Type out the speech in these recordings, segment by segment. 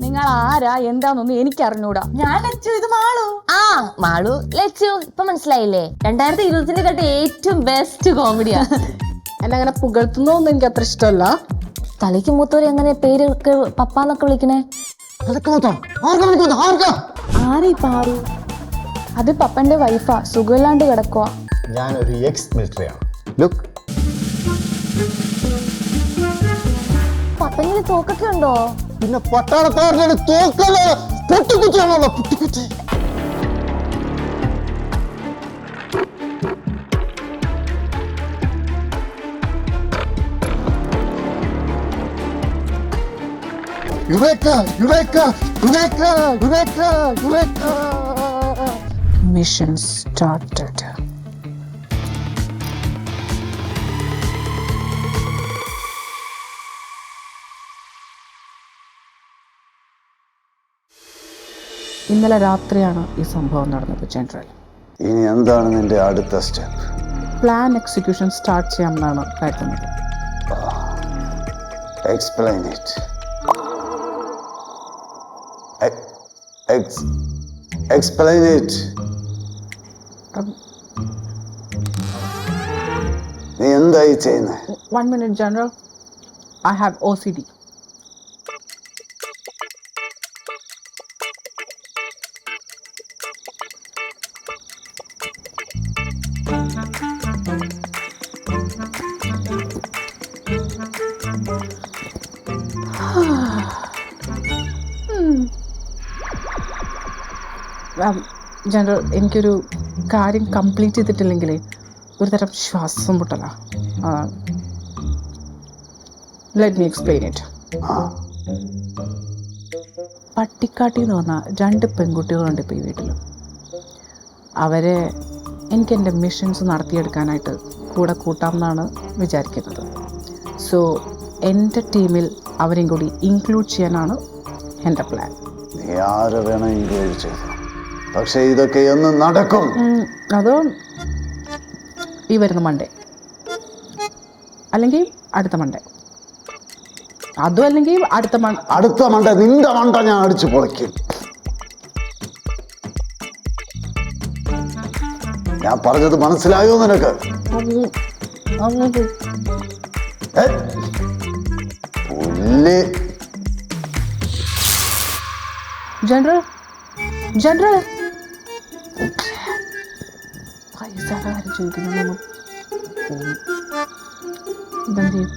നിങ്ങൾ ആരാ എന്താന്നൊന്നും എനിക്ക് അറിഞ്ഞൂടാ. ഞാൻ ലച്ചു, ഇത് മാളു. ആ മാളു ലച്ചു ഇപ്പൊ മനസ്സിലായില്ലേ? 2020 കേട്ട ഏറ്റവും ബെസ്റ്റ് കോമഡിയാ. എന്നെ അങ്ങനെ പുകഴ്ത്തുന്നൊന്നും എനിക്ക് അത്ര ഇഷ്ടമല്ല. തലയ്ക്ക് മൂത്തവര് എങ്ങനെ പേര് പപ്പാന്നൊക്കെ വിളിക്കണേ? ആരീ പാറു? അത് പപ്പന്റെ വൈഫാ, സുഖമില്ലാണ്ട് കിടക്കുവാ. ഞാനൊരു എക്സ് മിലിറ്ററി ആണ്. ലുക്ക്, പപ്പനിൽ തോക്കൊക്കെ ഉണ്ടോ? പിന്നെ പട്ടാളക്കാരുടെ തോക്കല്ലേ പൊട്ടിക്കുറ്റിയാണല്ലോ, പൊട്ടിക്കുറ്റി. Mission started. ഇന്നലെ രാത്രിയാണ് ഈ സംഭവം നടന്നത് ജനറൽ. ഇനി എന്താണ് നിന്റെ അടുത്ത സ്റ്റെപ്പ്? പ്ലാൻ എക്സിക്യൂഷൻ സ്റ്റാർട്ട് ചെയ്യാമെന്നാണ് കരുതുന്നത്. Explain it. Explain it. നീ എന്തായി ചെയ്യുന്നത്? 1 minute, General. I have OCD. General, എനിക്കൊരു കാര്യം കംപ്ലീറ്റ് ചെയ്തിട്ടില്ലെങ്കിൽ ഒരു തരം ശ്വാസം മുട്ടലാ. Let me explain it. പട്ടിക്കാട്ടിൽ നിന്ന് വന്ന 2 പെൺകുട്ടികളുണ്ട് ഇപ്പോൾ ഈ വീട്ടിൽ. അവരെ എനിക്ക് എൻ്റെ മിഷൻസ് നടത്തിയെടുക്കാനായിട്ട് കൂടെ കൂട്ടാമെന്നാണ് വിചാരിക്കുന്നത്. സോ എൻ്റെ ടീമിൽ അവരെയും കൂടി ഇൻക്ലൂഡ് ചെയ്യാനാണ് എൻ്റെ പ്ലാൻ. നീ ആരെ വേണം ഇൻക്ലൂഡ് ചെയ്തു, പക്ഷെ ഇതൊക്കെ എന്ന് നടക്കും? അത് ഈ വരുന്ന മൺഡേ, അല്ലെങ്കിൽ അടുത്ത മൺഡേ, അതും അല്ലെങ്കിൽ അടുത്ത മണ്ട നിന്റെ മണ്ട ഞാൻ അടിച്ചു പൊളിക്കും. ഞാൻ പറഞ്ഞത് മനസ്സിലായോ നിനക്ക്? പുല്ല്. ജനറൽ പൈസ കാര്യം ചോദിക്കുന്നു. ഇതെന്ത് ചെയ്യും?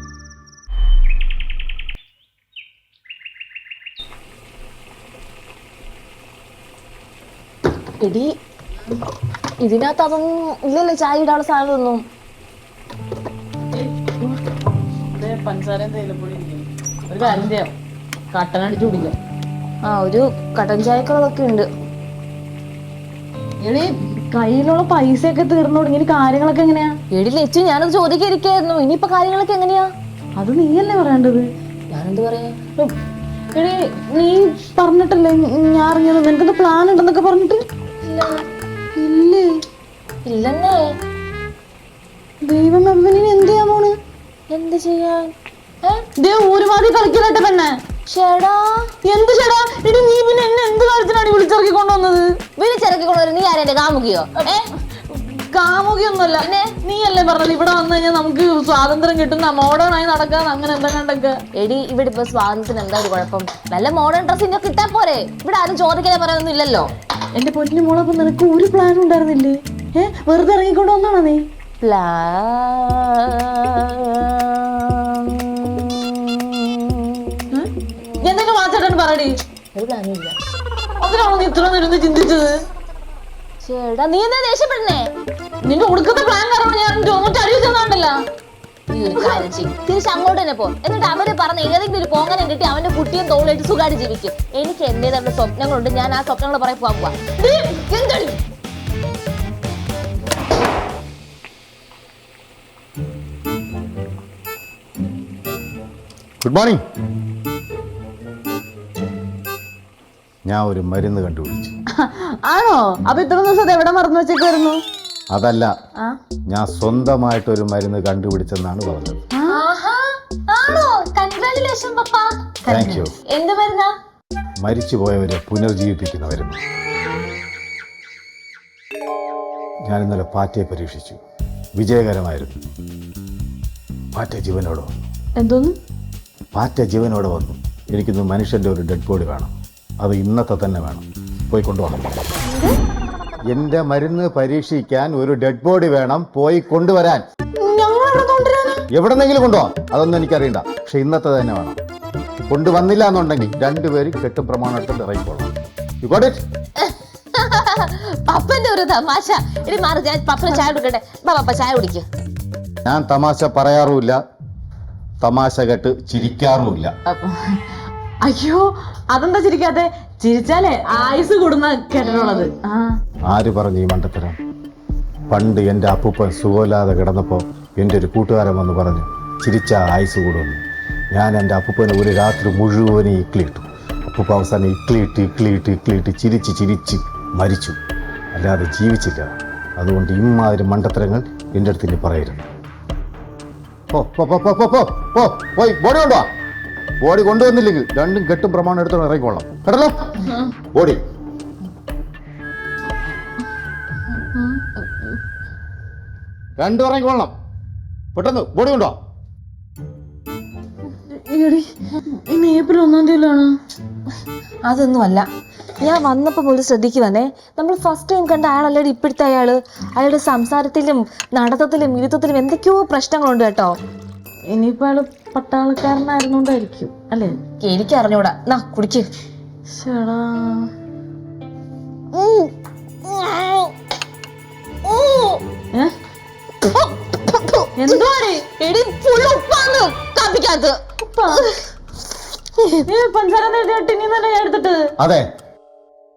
എടി ഇതിനകത്ത് അതൊന്നും ഇല്ലല്ലോ, ചായ ഇടാനുള്ള സാധനമൊന്നും. പഞ്ചസാരയും തേയിലപ്പൊടി ഒരു കാര്യം ചെയ്യാം, കട്ടനടിച്ചു കുടിക്കാം. ഒരു കട്ടൻ ചായക്കുള്ളതൊക്കെ ഉണ്ട്. എടി കയ്യിലുള്ള പൈസയൊക്കെ തീർന്നു തുടങ്ങി, കാര്യങ്ങളൊക്കെ എങ്ങനെയാ? എടി ലച്ചു, ഞാനത് ചോദിക്കാതിരിക്കായിരുന്നു. ഇനിയിപ്പൊ കാര്യങ്ങളൊക്കെ എങ്ങനെയാ? അത് നീയല്ലേ പറയേണ്ടത്. ഞാനെന്ത് പറയാ? എടി നീ പറഞ്ഞിട്ടല്ലേ ഞാൻ അറിഞ്ഞത്, നിനക്കെന്താ പ്ലാൻ ഉണ്ടെന്നൊക്കെ പറഞ്ഞിട്ട്? ഇല്ലേ? ഇല്ലെന്നേ. ദൈവം, അവന് എന്ത് ചെയ്യാൻ പോണ്? എന്ത് ചെയ്യാൻ? ഒരുമാതിരി കളിക്കലട്ടെ പെണ്ണെ. ചേടാ എന്ത് ചേടാ? എടി നീ പിന്നെ എന്നെ എന്ത് കാര്യത്തിനാണ് വിളിച്ചിറക്കി കൊണ്ടുവന്നത്? വിളിച്ചിറക്കി കൊണ്ടുവരും? നീ ആരെന്റെ കാമുകിയോ? കാമുകിയൊന്നുമല്ല, നീ അല്ലേ പറഞ്ഞത് ഇവിടെ വന്നു കഴിഞ്ഞാൽ നമുക്ക് സ്വാതന്ത്ര്യം കിട്ടുന്ന മോഡേൺ ആയി നടക്കാൻ, അങ്ങനെ എന്താ കണ്ടൊക്കെ. എടി ഇവിടെ ഇപ്പൊ സ്വാതന്ത്ര്യം എന്താ ഒരു കുഴപ്പം? നല്ല മോഡേൺ ഡ്രസ്സിന്റെ കിട്ടാ പോരെ? ഇവിടെ ആരും ചോദിക്കാതെ പറയാനൊന്നും ഇല്ലല്ലോ. എന്റെ പൊന്നു മോളപ്പം നിനക്ക് ഒരു പ്ലാനും ഉണ്ടായിരുന്നില്ലേ? വെറുതെ ഇറങ്ങിക്കൊണ്ട് വന്നാണോ നീ? എന്തെങ്കിലും വാച്ചാട്ടാണ് പറയടി. ഒരു പ്ലാനും ഇല്ല. അതിനാണോ നീ ഇത്ര നേരം ചിന്തിച്ചത്? ചേടാ നീ എന്താ ദേഷ്യപ്പെടണേ? നിന്റെ ഒടുക്കത്തെ പ്ലാൻ കാരണം ഞാൻ അറിയിച്ചെന്നാണ്ടല്ലോ. ഈ ഒരു കാര്യം ചെയ്യും, തിരിച്ച് അങ്ങോട്ട് തന്നെ പോ. എന്നിട്ട് അവര് പറഞ്ഞ ഏതെങ്കിലും ഒരു കോങ്ങനം കിട്ടി അവന്റെ കുട്ടിയും തോളിലിട്ട് സുഖമായിട്ട് ജീവിക്കും. എനിക്ക് എന്റേതായിട്ടുള്ള സ്വപ്നങ്ങളുണ്ട്, ഞാൻ ആ സ്വപ്നങ്ങൾ പറയാൻ പോവാ. എന്താണ് ഗുഡ് മോർണിംഗ്. ഞാൻ ഒരു മരുന്ന് കണ്ടുപിടിച്ചു. ആണോ? അപ്പൊ ഇത്ര ദിവസം എവിടെ മറന്നു വെച്ചേക്കായിരുന്നു? അതല്ല, ഞാൻ സ്വന്തമായിട്ടൊരു മരുന്ന് കണ്ടുപിടിച്ചെന്നാണ് പറഞ്ഞത്. ആണോ? Congratulation papa. Thank you. എന്ത് മരുന്നാ? മരിച്ചുപോയവരെ പുനർജീവിപ്പിക്കുന്നവരെന്ന്. ഞാൻ ഇന്നലെ പാറ്റയെ പരീക്ഷിച്ചു, വിജയകരമായിരുന്നു. പാറ്റ ജീവനോടെ വന്നു. എന്തോന്ന്? പാറ്റ ജീവനോടെ വന്നു. എനിക്കിന്ന് മനുഷ്യൻ്റെ ഒരു ഡെഡ് ബോഡി വേണം, അത് ഇന്നത്തെ തന്നെ വേണം. പോയി കൊണ്ടുപോകണം. എൻ്റെ മരുന്ന് പരീക്ഷിക്കാൻ ഒരു ഡെഡ് ബോഡി വേണം, പോയി കൊണ്ടുവരാൻ. എവിടെന്നെങ്കിലും കൊണ്ടുപോകാം, അതൊന്നും എനിക്കറിയണ്ട. പക്ഷെ ഇന്നത്തെ തന്നെ വേണം. കൊണ്ടുവന്നില്ല എന്നുണ്ടെങ്കിൽ രണ്ടുപേരും കെട്ടും പ്രമാണത്തിൽ ഇറങ്ങിക്കോളാം. You got it? പപ്പന്റെ ഒരു തമാശ. ഇനി മാറി, ഞാൻ പപ്പന് ചായ കുടിക്കട്ടെ. പപ്പ ചായ കുടിക്ക്. ഞാൻ തമാശ പറയാറുമില്ല, തമാശ കേട്ട് ചിരിക്കാറുമില്ല. അയ്യോ, അതെന്താ ചിരിക്കാത്തെ? ചിരിച്ചാലേ ആയുസ് കൂടുന്ന കേട്ടിട്ടുള്ളത്. ആര് പറഞ്ഞു ഈ മണ്ടത്തരം? പണ്ട് എൻ്റെ അപ്പൂപ്പൻ സുഖമില്ലാതെ കിടന്നപ്പോൾ എൻ്റെ ഒരു കൂട്ടുകാരൻ വന്ന് പറഞ്ഞു, ചിരിച്ച ആയുസ് കൂടുമെന്ന്. ഞാൻ എൻ്റെ അപ്പൂപ്പനെ ഒരു രാത്രി മുഴുവനും ഇക്ലിയിട്ടു. അപ്പൂപ്പ അവസാനം ഇക്ലിയിട്ട് ചിരിച്ച് മരിച്ചു, അല്ലാതെ ജീവിച്ചില്ല. അതുകൊണ്ട് ഇമ്മാതിരി മണ്ടത്തരങ്ങൾ എൻ്റെ അടുത്ത് ഇനി പറയരുത്. പോയി ബോഡി കൊണ്ടുവാ. ബോഡി കൊണ്ടുവന്നില്ലെങ്കിൽ രണ്ടും കെട്ടും പ്രമാണം എടുത്തോണ്ട് ഇറങ്ങിക്കൊള്ളാം കേട്ടല്ലോ. ബോഡി രണ്ടും ഇറങ്ങിക്കൊള്ളണം. പെട്ടെന്ന് ബോഡി കൊണ്ടുവാ. ഇന്ന് ഏപ്രിൽ 1-ാം തീയതിയിലാണ്. അതൊന്നുമല്ല, ഞാൻ വന്നപ്പോൾ പോലും ശ്രദ്ധിക്കുവാനേ, നമ്മൾ ഫസ്റ്റ് ടൈം കണ്ട അയാളല്ലേ ഇപ്പോഴത്തെ അയാള്. അയാളുടെ സംസാരത്തിലും നടത്തത്തിലും ഇരുത്തത്തിലും എന്തൊക്കെയോ പ്രശ്നങ്ങളുണ്ട് കേട്ടോ. ഇനിയിപ്പോ അയാള് പട്ടാളക്കാരനായിരുന്നോണ്ടായിരിക്കും അല്ലേ? എനിക്ക് അറിഞ്ഞൂടാ. നാ കുടിക്ക്. ചേടാ, അതെ,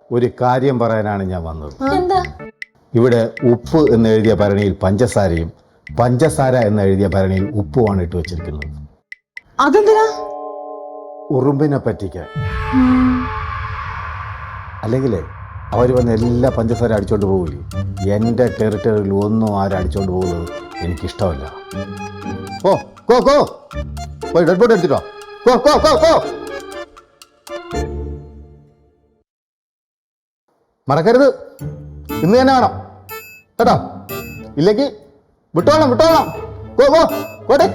ഒരു കാര്യം പറയാനാണ് ഞാൻ വന്നത്. എന്താ? ഇവിടെ ഉപ്പ് എന്ന് എഴുതിയ ഭരണിയിൽ പഞ്ചസാരയും പഞ്ചസാര എന്ന് എഴുതിയ ഭരണിയിൽ ഉപ്പുമാണ് ഇട്ട് വെച്ചിരിക്കുന്നത്. അതെന്തിനാ? ഉറുമ്പിനെ പറ്റിക്കാൻ. അല്ലെങ്കിലേ അവർ വന്ന് എല്ലാ പഞ്ചസാര അടിച്ചോണ്ട് പോകില്ലേ. എൻ്റെ ടെറിട്ടറിയിൽ ഒന്നും ആരും അടിച്ചോണ്ട് പോകുന്നത് എനിക്കിഷ്ടമല്ല. പോയി ഡെഡ് ബോഡി എടുത്തിട്ടോ. മറക്കരുത്, ഇന്ന് തന്നെ വേണം കേട്ടോ. ഇല്ലെങ്കിൽ വിട്ടോളാം. പോട്ടെ.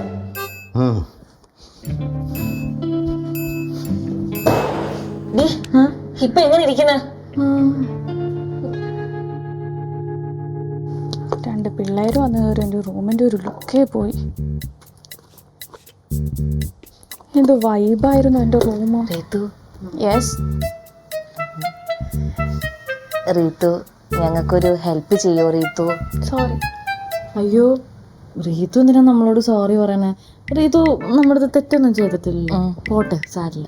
ഇപ്പൊ എങ്ങനെ ഇരിക്കുന്ന? രണ്ട് പിള്ളേര് വന്നു കയറി എൻ്റെ റൂമിൻ്റെ ഒരു ലുക്കേ പോയി. എന്ത് വൈബായിരുന്നു എൻ്റെ റൂം. റീതു, യെസ് റീതു, ഞങ്ങൾക്കൊരു ഹെൽപ്പ് ചെയ്യോ റീതു? സോറി. അയ്യോ, റീതു എന്തിനാ നമ്മളോട് സോറി പറയണേ? റീതു നമ്മുടെ അടുത്ത് തെറ്റൊന്നും ചെയ്തിട്ടില്ല. പോട്ടെ, സാരില്ല.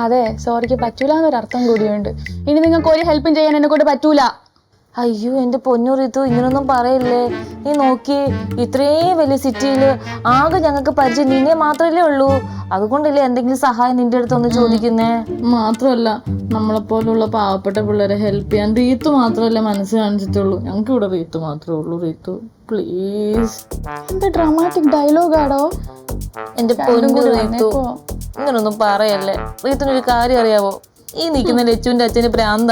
അതെ, സോറിക്ക് പറ്റൂല എന്നൊരർത്ഥം കൂടിയുണ്ട്. ഇനി നിങ്ങൾക്ക് ഒരു ഹെൽപ്പും ചെയ്യാൻ എന്നെ കൊണ്ട് പറ്റൂല. അയ്യോ എൻ്റെ പൊന്നു റീതു, ഇങ്ങനൊന്നും പറയില്ലേ. നീ നോക്കി, ഇത്രയും വലിയ സിറ്റിയില് ആകെ ഞങ്ങൾക്ക് പരിചയം നിന്നെ മാത്രമല്ലേ ഉള്ളൂ. അതുകൊണ്ടല്ലേ എന്തെങ്കിലും സഹായം നിന്റെ അടുത്തൊന്ന് ചോദിക്കുന്നേ. മാത്രമല്ല, നമ്മളെപ്പോലുള്ള പാവപ്പെട്ട പിള്ളേരെ ഹെൽപ്പ് ചെയ്യാൻ റീത്തു മാത്രമല്ല മനസ്സ് കാണിച്ചിട്ടുള്ളൂ. ഞങ്ങൾക്ക് ഇവിടെ റീത്തു മാത്രമേ ഉള്ളൂ. റീത്തു പ്ലീസ്. എന്താ ഡ്രാമാറ്റിക് ഡയലോഗാടോ? എൻ്റെ പൊന്നു റീതു, ഇങ്ങനൊന്നും പറയല്ലേ. റീത്തുനൊരു കാര്യം അറിയാവോ? ഈ നിൽക്കുന്ന ലച്ചുവിന്റെ അച്ഛന് പ്രാന്ത.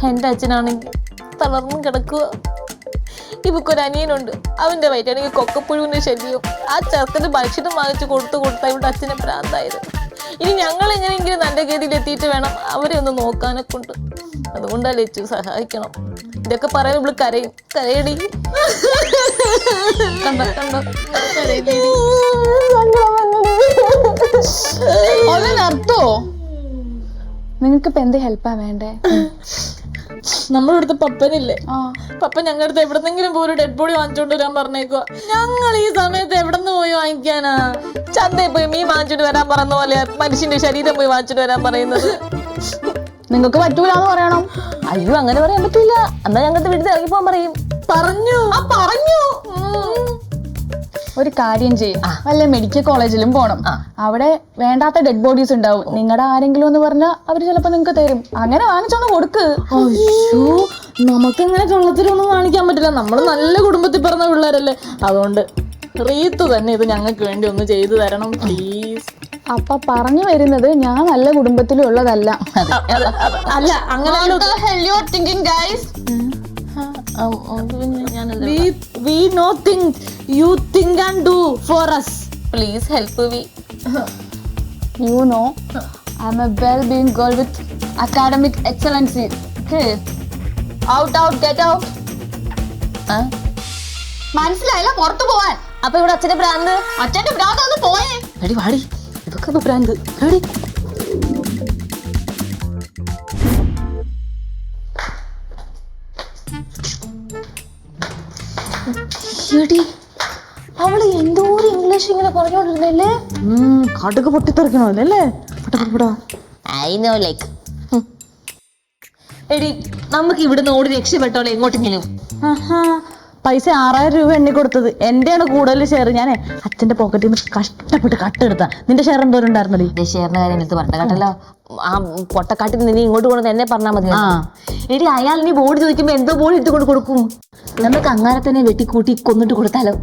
എൻ്റെ അച്ഛനാണെങ്കിൽ തളർന്നും കിടക്കുക. ഇവക്കൊരു അനിയനുണ്ട്, അവന്റെ വയറ്റാണെങ്കിൽ കൊക്കപ്പുഴുവിന്റെ ശല്യം. ആ ചെറുക്കന് ഭക്ഷണം വാങ്ങിച്ചു കൊടുത്ത ഇവിടെ അച്ഛനെ പ്രാന്തായത്. ഇനി ഞങ്ങൾ എങ്ങനെയെങ്കിലും നല്ല ഗതിയിൽ എത്തിയിട്ട് വേണം അവരെ ഒന്ന് നോക്കാനെ കൊണ്ട്. അതുകൊണ്ടാ ലച്ചു സഹായിക്കണം. ഇതൊക്കെ പറയാൻ ഇവള് കരയടി. അർത്ഥോ? നിങ്ങൾക്ക് ഇപ്പൊ എന്ത് ഹെൽപ്പാ വേണ്ടേ? നമ്മുടെ അടുത്ത് പപ്പനില്ലേ? പപ്പ ഞങ്ങളുടെ അടുത്ത് എവിടെന്നെങ്കിലും പോയി ഒരു ഡെഡ് ബോഡി വാങ്ങിച്ചോണ്ട് വരാൻ പറഞ്ഞേക്കുക. ഞങ്ങൾ ഈ സമയത്ത് എവിടെന്ന് പോയി വാങ്ങിക്കാനാ? ചന്തയിൽ പോയി മീൻ വാങ്ങിച്ചോണ്ട് വരാൻ പറയുന്ന പോലെ മനുഷ്യന്റെ ശരീരം പോയി വാങ്ങിച്ചോണ്ട് വരാൻ പറയുന്നത്. നിങ്ങൾക്ക് പറ്റൂലെന്ന് പറയണം. അയ്യോ, അങ്ങനെ പറയാൻ പറ്റൂല. എന്നാ ഞങ്ങളുടെ വീട്ടിൽ ഇറങ്ങി പോകാൻ പറയും. പറഞ്ഞു. ഒരു കാര്യം ചെയ്യും, വല്ല മെഡിക്കൽ കോളേജിലും പോണം. അവിടെ വേണ്ടാത്ത ഡെഡ് ബോഡീസ് ഉണ്ടാവും. നിങ്ങളുടെ ആരെങ്കിലും എന്ന് പറഞ്ഞാൽ അവര് ചിലപ്പോ നിങ്ങൾക്ക് തരും. അങ്ങനെ വാങ്ങിച്ചോന്ന് കൊടുക്ക്. അയ്യോ, നമുക്കങ്ങനെ കള്ളത്തിലൊന്നും കാണിക്കാൻ പറ്റില്ല. നമ്മള് നല്ല കുടുംബത്തിൽ പറഞ്ഞ പിള്ളേരല്ലേ. അതുകൊണ്ട് റീത്തു തന്നെ ഇത് ഞങ്ങൾക്ക് വേണ്ടി ഒന്ന് ചെയ്തു തരണം പ്ലീസ്. അപ്പൊ പറഞ്ഞു വരുന്നത് ഞാൻ നല്ല കുടുംബത്തിലുള്ളതല്ല. അല്ല അങ്ങനെ we know things you think and do for us. Please help me. You know, I'm a well-being girl with academic excellency. Okay. Out, get out. മനസ്സിലായില്ല, പുറത്തു പോവാൻ. അപ്പൊ ഇവിടെ അച്ഛന്റെ ഭ്രാന്ത്. അച്ഛന്റെ ഭ്രാന്ത് ഒന്ന് പോയേ. എടി വാടി, ഇതൊക്കെ ഭ്രാന്ത്. എടി എടി അവള് എന്തോരം ഇംഗ്ലീഷ് ഇങ്ങനെ പറഞ്ഞോണ്ടിരുന്നല്ലേ. കടുക് പൊട്ടിത്തെറിക്കണല്ലേ. I know like. എടി നമുക്ക് ഇവിടുന്ന് ഓടി രക്ഷപ്പെട്ടോളെ എങ്ങോട്ടെങ്കിലും. പൈസ 6000 രൂപ എണ്ണി കൊടുത്തത് എന്റെയാണ് കൂടുതൽ ഷെയർ. ഞാൻ അച്ഛന്റെ പോക്കറ്റിൽ നിന്ന് കഷ്ടപ്പെട്ട് കട്ടെടുത്ത. നിന്റെ ഷെയർ എന്തോരം ഉണ്ടായിരുന്നടി? ഷെയറിന്റെ കാര്യം എടുത്ത് പറഞ്ഞ കേട്ടല്ലോ. ആ പൊട്ടക്കാട്ടിൽ നിന്ന് ഇങ്ങോട്ട് കൊണ്ടുവന്ന് എന്നെ പറഞ്ഞാൽ മതി. എടി അയാൾ നീ ബോഡി ചോദിക്കുമ്പോ എന്തോ ബോഡി ഇട്ട് കൊണ്ട് കൊടുക്കും. നമുക്ക് അങ്ങനെ തന്നെ വെട്ടിക്കൂട്ടി കൊന്നിട്ട് കൊടുത്താലോ?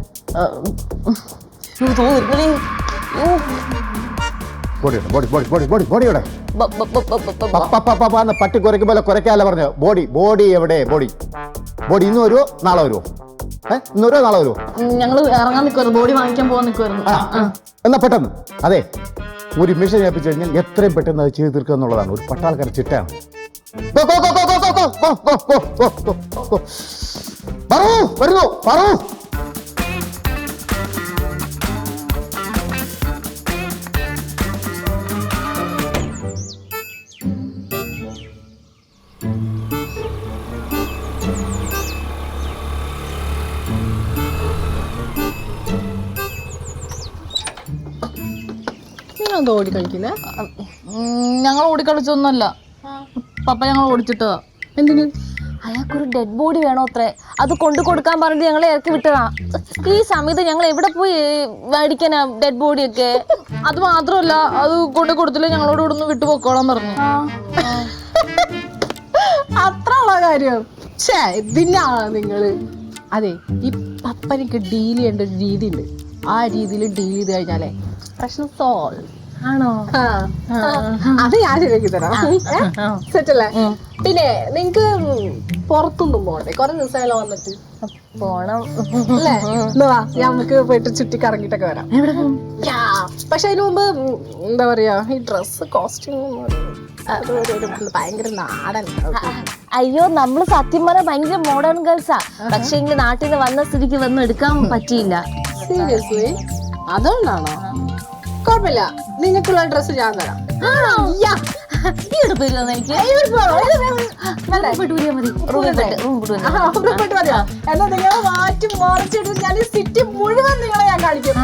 പട്ടി കുരയ്ക്കും പോലെ കുരയ്ക്കാല്ല പറഞ്ഞു. ബോഡി എവിടെ? ബോഡി ഇന്ന് വരുമോ നാളെ വരുമോ? ഇന്ന് വരുമോ നാളെ വരുമോ? ഞങ്ങൾ ഇറങ്ങാൻ നിൽക്കുവായിരുന്നു, ബോഡി വാങ്ങിക്കാൻ പോകാൻ നിൽക്കുവായിരുന്നു. എന്നാ പെട്ടെന്ന്. അതെ, ഒരു മിഷൻ ഏൽപ്പിച്ചു കഴിഞ്ഞാൽ എത്രയും പെട്ടെന്ന് അത് ചെയ്ത് തീർക്കുക എന്നുള്ളതാണ് ഒരു പട്ടാൾക്കാരുടെ ചിട്ടയാണ്. വരുന്നു. ഓടി കളിക്കില്ല. ഞങ്ങൾ ഓടിക്കളിച്ചൊന്നുമല്ല, പപ്പ ഞങ്ങൾ ഓടിച്ചിട്ടതാ. എന്തിന്? അയാൾക്കൊരു ഡെഡ് ബോഡി വേണോ അത്രേ. അത് കൊണ്ടു കൊടുക്കാൻ പറഞ്ഞിട്ട് ഞങ്ങളെ ഇറക്കി വിട്ടതാ. ഈ സമയത്ത് ഞങ്ങൾ എവിടെ പോയി മേടിക്കാനാ ഡെഡ് ബോഡിയൊക്കെ? അത് മാത്രമല്ല, അത് കൊണ്ട് കൊടുത്തില്ല ഞങ്ങളോട് ഇവിടെ നിന്ന് വിട്ടുപോക്കോളാൻ പറഞ്ഞു. അത്ര ഉള്ള കാര്യം. ഇതിനാണ് നിങ്ങള്. അതെ, ഈ പപ്പനക്ക് ഡീൽ ചെയ്യേണ്ട ഒരു രീതി ഉണ്ട്. ആ രീതിയിൽ ഡീൽ ചെയ്ത് കഴിഞ്ഞാലേ പ്രശ്നം സോൾവ്. ആണോ? അത് ഞാൻ ശരിയാക്കി തരാം. സെറ്റല്ലേ? പിന്നെ നിങ്ങക്ക് പുറത്തൊന്നും പോകണ്ടേ? കുറെ ദിവസമായാലോ വന്നിട്ട്. പോണം അല്ലേ? വാ, നമുക്ക് പോയിട്ട് ചുറ്റി കറങ്ങിട്ടൊക്കെ വരാം. പക്ഷെ അതിന് മുമ്പ് എന്താ പറയാ, ഈ ഡ്രസ് കോസ്റ്റ്യൂം അത് ഭയങ്കര നാടൻ. അയ്യോ, നമ്മള് സത്യം പറഞ്ഞാൽ ഭയങ്കര മോഡേൺ ഗേൾസാ. പക്ഷെ ഇങ്ങനെ നാട്ടിൽ നിന്ന് വന്ന സ്ഥിതിക്ക് വന്ന് എടുക്കാൻ പറ്റിയില്ല. സീരിയസ്ലി? അതുകൊണ്ടാണോ? കുഴപ്പമില്ല, നിങ്ങൾക്കുള്ള ഡ്രസ്സ് ഞാൻ തരാം. എന്നാ നിങ്ങൾ മാറ്റി മറിച്ചിട്ട് ഞാൻ സിറ്റി മുഴുവൻ നിങ്ങളെ ഞാൻ കാണിക്കും.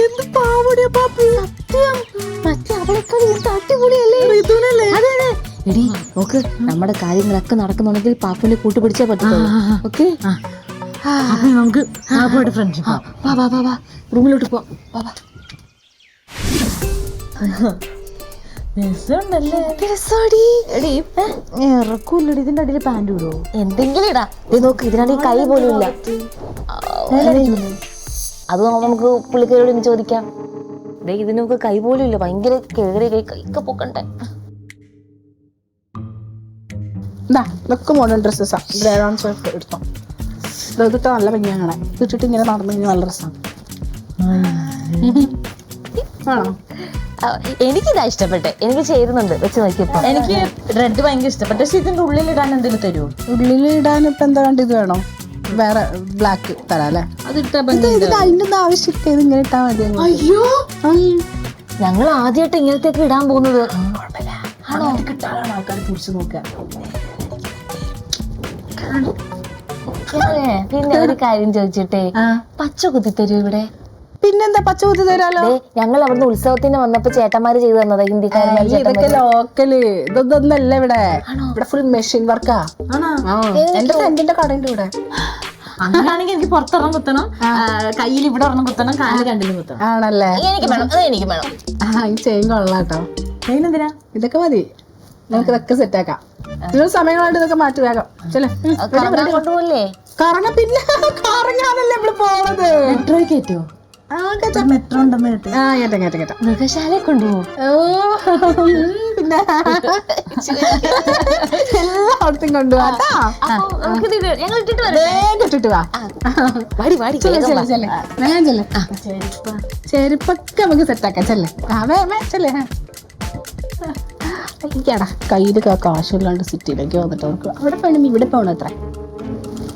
എന്ത് പാവടിയാ പാപ്പി. സത്യം, മറ്റേ അവളെക്കാൾ അടിപൊളിയല്ലേ? എടി നോക്ക്, നമ്മുടെ കാര്യങ്ങളൊക്കെ നടക്കുന്നുണ്ടെങ്കിൽ പാപ്പിനെ കൂട്ടുപിടിച്ചേ പറ്റത്തുള്ളൂ. ഓക്കെ, നമുക്ക് ഫ്രണ്ട്ഷിപ്പ്. വാ റൂമിലോട്ട് പോ. ഇറക്കൂല്ലടി. ഇതിന്റെ അടിയിൽ പാന്റ് ഇടുവോ? എന്തെങ്കിലും ഇടാ. നോക്ക്, ഇതിനാണെങ്കിൽ കൈ പോലും ഇല്ല. അത് നമുക്ക് പുള്ളിക്കാരോട് ചോദിക്കാം. ഇതിന് നമുക്ക് കൈ പോലും ഇല്ല. ഭയങ്കര കേറി കൈക്ക് പൊക്കണ്ടേ. ഇതൊക്കെ മോഡേൺ ഡ്രസ്സസാ. എടുത്തോ. ഇതൊക്കെ നല്ല ഭംഗിയാണ്. ഇട്ടിട്ട് ഇങ്ങനെ നടന്നു കഴിഞ്ഞാൽ നല്ല രസമാണ്. ആണോ? എനിക്കിതാ ഇഷ്ടപ്പെട്ടെ. എനിക്ക് ചേരുന്നുണ്ട്. വെച്ച് നോക്കിയപ്പോ എനിക്ക് റെഡ് ഭയങ്കര ഇഷ്ടപ്പെട്ടു. പക്ഷെ ഇതിന്റെ ഉള്ളിലിടാൻ എന്തിനു തരുമോ? ഉള്ളിലിടാൻ ഇപ്പൊ എന്താ വേണ്ട? ഇത് വേണോ? വേറെ ബ്ലാക്ക് തരാം അല്ലേ? അതിന്റെ ഒന്നും ആവശ്യമില്ല. ഇത് ഇങ്ങനെ ഇട്ടാ മതി. അയ്യോ, ഞങ്ങൾ ആദ്യമായിട്ട് ഇങ്ങനത്തെയൊക്കെ ഇടാൻ പോകുന്നത്. കിട്ടാനാണ് ആൾക്കാർ കുറിച്ച് നോക്കുക. പിന്നെ ഒരു കാര്യം ചോദിച്ചിട്ടേ, പച്ച കുത്തി തരൂ ഇവിടെ? പിന്നെന്താ, പച്ച കുത്തി തരാലോ. ഞങ്ങൾ അവിടുന്ന് ഉത്സവത്തിന് വന്നപ്പോ ചേട്ടന്മാര് ചെയ്തു തന്നതാ, ഹിന്ദിക്കാരന്മാർ. ഇതൊക്കെ ലോക്കല്. ഇതൊന്നല്ല ഇവിടെ. ഇവിടെ ഫുൾ മെഷീൻ വർക്കാ. എന്റെ ഫ്രണ്ടിന്റെ കടയുണ്ട് ഇവിടെ. അങ്ങനെയാണെങ്കിൽ എനിക്ക് പുറത്തൊരെണ്ണം കുത്തണം, കയ്യിൽ ഇവിടെ ഒരെണ്ണം കുത്തണം, കാലിൽ രണ്ടിലും കുത്തണം. ആണല്ലേ? എനിക്ക് വേണം. ഈ ചെയിൻ കൊള്ളാട്ടോ. അതിനെന്തിനാ? ഇതൊക്കെ മതി, നമുക്ക് ഇതൊക്കെ സെറ്റാക്കാം. നിങ്ങൾ സമയങ്ങളായിട്ട് ഇതൊക്കെ മാറ്റി വേഗം ചെല്ലേ. കൊണ്ടുപോലേ കറങ്ങ പിന്നെ കറങ്ങാനല്ലേ നമ്മള് പോണത്. മെട്രോ കയറ്റോ? മെട്രോ ഉണ്ടെന്ന് കേട്ടു. ആ കേട്ടോ കേട്ടോ കേട്ടോ. മൃഗശാല കൊണ്ടുപോകും. പിന്നെ എല്ലായിടത്തും കൊണ്ടുപോകാട്ടാ. ഞങ്ങൾ ഇട്ടിട്ട് വരാം. വേഗം ഇട്ടിട്ട് വാ. വാടി വാടി വേഗം ചെല്ലേ. ചെരുപ്പൊക്കെ നമുക്ക് സെറ്റാക്കാം. ചെല്ലേ ചെല്ലേ. എനിക്കടാ കയ്യിൽ കാശില്ലാണ്ട് സിറ്റിയിലേക്ക് വന്നിട്ട് നമുക്ക് അവിടെ പോകണം ഇവിടെ പോകണം. എത്ര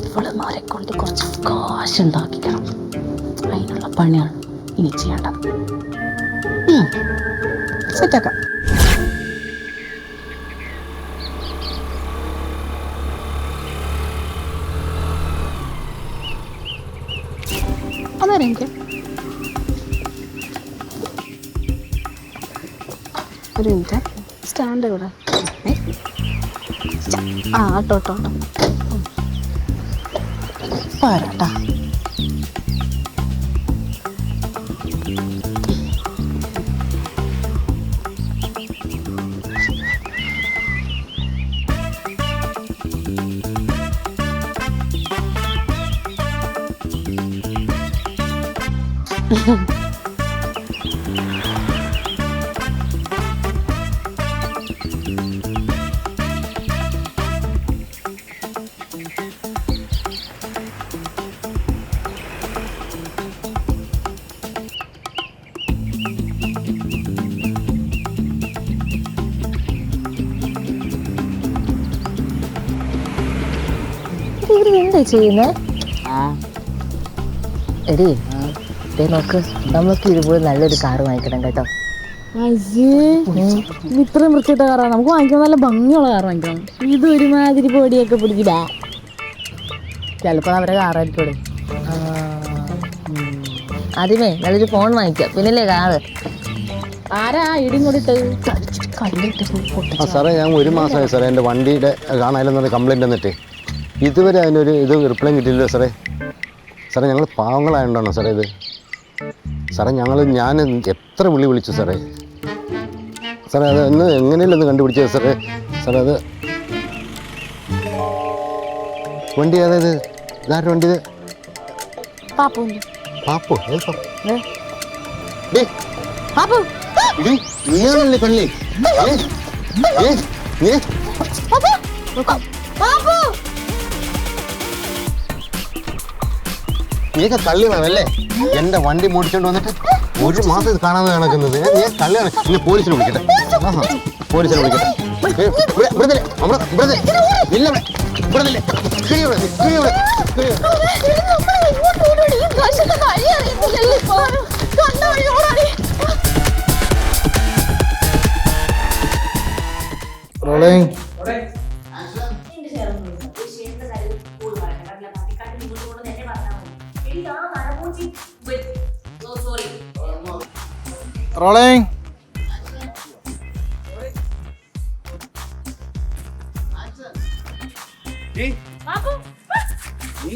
ഇവളമാരെ കൊണ്ട് കുറച്ച് കാശുണ്ടാക്കിക്കണം. അതിനുള്ള പണിയാണ് ഇനി ചെയ്യേണ്ടത്. സെറ്റാക്കാം. അന്നേരം എനിക്ക് ഒരു മിനിറ്റ് സ്റ്റാൻഡ് ഇവിടെ. ആ ഓട്ടോ ഓട്ടോ ഓട്ടോ പോരാട്ടാ. ഇവര് എന്താ ചെയ്യുന്നേ? എടീ നോക്ക്, നമുക്ക് ഇതുപോലെ നല്ലൊരു കാറ് വാങ്ങിക്കണം കേട്ടോ. ഇത്രയും വൃത്തിയിട്ട കാറാണ് നമുക്ക് വാങ്ങിക്കാൻ. നല്ല ഭംഗിയുള്ള കാർ വാങ്ങിക്കണം. ഇത് ഒരുമാതിരി പൊടിയൊക്കെ പിടിച്ചില്ല. ചിലപ്പോൾ അവരെ കാറായിരിക്കും. ആദ്യമേ നല്ലൊരു ഫോൺ വാങ്ങിക്കാം, പിന്നല്ലേ കാറ്. ആരാ ഇടിയും കൂടിയിട്ട് ആ സാറേ, ഞാൻ 1 മാസമായി സാറേ എൻ്റെ വണ്ടിയുടെ കാണാനില്ലെന്നൊരു കംപ്ലയിൻ്റ് എന്നിട്ട് ഇതുവരെ അതിനൊരു റിപ്ലൈ കിട്ടിയില്ലല്ലോ സാറേ. സാറേ ഞങ്ങൾ പാവങ്ങളായതുകൊണ്ടാണോ സാറേ ഇത്? സാറേ ഞാൻ എത്ര വിളിച്ചു സാറേ. സാറേ അത് എങ്ങനെയല്ല ഒന്ന് കണ്ടുപിടിച്ചത് സാറേ. സാറേ അത് വണ്ടി അതായത് ഇതാരുടെ വണ്ടി? ഇത് പാപ്പോ? ഏത് പാപ്പോ? നീയാണല്ലേ കള്ളി? നീയൊക്കെ കള്ളിയാണല്ലേ? എന്റെ വണ്ടി മോടിച്ചോണ്ട് വന്നിട്ട് 1 മാസം ഇത് കാണാതെ നടക്കുന്നത്. നീ കള്ളിയാണ്. ഇനി പോലീസിനെ വിളിക്കട്ടെ. പോലീസിനെ വിളിക്കട്ടെ. റോളിംഗ്. നീ